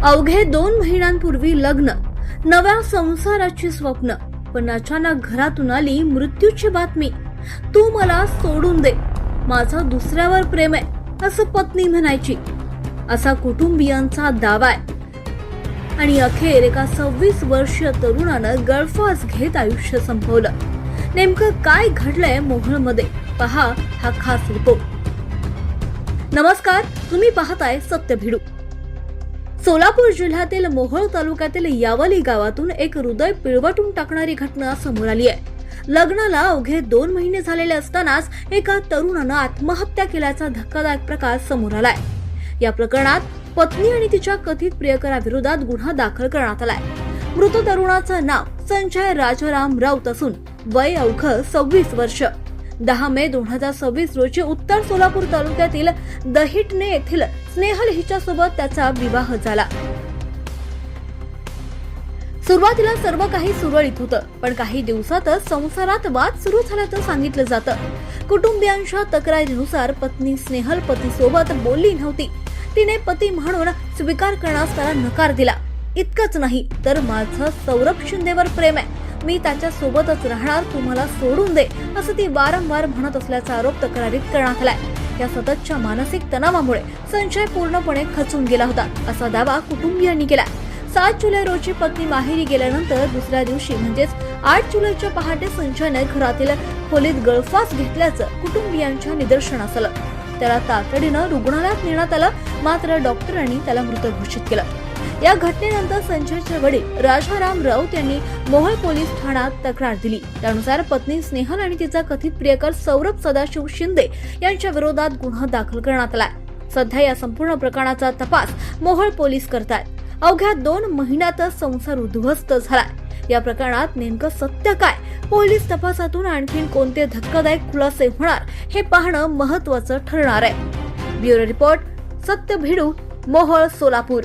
अवघे 2 महिन्यांपूर्वी लग्न, नव्या संसाराची स्वप्न, पण अचानक घरातून आली मृत्यूची बातमी. तू मला सोडून दे, माझं दुसऱ्यावर प्रेम आहे असं पत्नी म्हणायची. असा कुटुंबियांचा दावा आहे. आणि अखेर एका 26 वर्षीय तरुणानं गळफास घेत आयुष्य संपवलं. नेमकं काय घडलंय मोहोळमध्ये, पहा हा खास रिपोर्ट. नमस्कार, तुम्ही पाहताय सत्य भिडू. सोलापूर जिल्ह्यातील मोहोळ तालुक्यातील यावली गावातून एक हृदय पिळवटून टाकणारी घटना समोर आली आहे. लग्नाला अवघे 2 महिने झालेले असतानाच एका तरुणानं आत्महत्या केल्याचा धक्कादायक प्रकार समोर आलाय. या प्रकरणात पत्नी आणि तिच्या कथित प्रियकराविरोधात गुन्हा दाखल करण्यात आलाय. मृत तरुणाचं नाव संजय राजाराम राऊत असून वय अवघं 26 वर्ष. 10 मे 2026 रोजी उत्तर सोलापूर तालुक्यातील दहिटणे येथील स्नेहल हिच्यासोबत त्याचा विवाह झाला. सुरुवातीला सर्व काही सुरळीत होतं, पण काही दिवसातच संसारात वाद सुरू झाल्याचं सांगितलं जातं. कुटुंबियांच्या तक्रारीनुसार पत्नी स्नेहल पतीसोबत बोलली नव्हती. तिने पती म्हणून स्वीकार करण्यास त्याला नकार दिला. इतकंच नाही तर माझं सौरभ शिंदेवर प्रेम आहे, मी त्याच्या सोबतच राहणार, तुम्हाला सोडून दे असं ती वारंवार म्हणत असल्याचा आरोप तक्रारीत करण्यात आलाय. या सततच्या मानसिक तणावामुळे संजय पूर्णपणे खचून गेला होता असा दावा कुटुंबियांनी केला. 7 जुलै रोजी पत्नी माहेरी गेल्यानंतर दुसऱ्या दिवशी म्हणजेच 8 जुलैच्या पहाटे संजयने घरातील खोलीत गळफास घेतल्याचं कुटुंबियांच्या निदर्शनास आलं. त्याला तातडीनं रुग्णालयात नेण्यात आलं, मात्र डॉक्टरांनी त्याला मृत घोषित केलं. या घटनेनंतर संजयचे वडील राजाराम राऊत यांनी मोहोळ पोलीस ठाण्यात तक्रार दिली. त्यानुसार पत्नी स्नेहल आणि तिचा कथित प्रियकर सौरभ सदाशिव शिंदे यांच्या विरोधात गुन्हा दाखल करण्यात आलाय. सध्या या संपूर्ण प्रकरणाचा तपास मोहोळ पोलीस करतायत. अवघ्या 2 महिन्यातच संसार उद्ध्वस्त झालाय. या प्रकरणात नेमकं सत्य काय, पोलीस तपासातून आणखी कोणते धक्कादायक खुलासे होणार हे पाहणं महत्त्वाचं ठरणार आहे. ब्युरो रिपोर्ट, सत्य भिडू, मोहोळ, सोलापूर.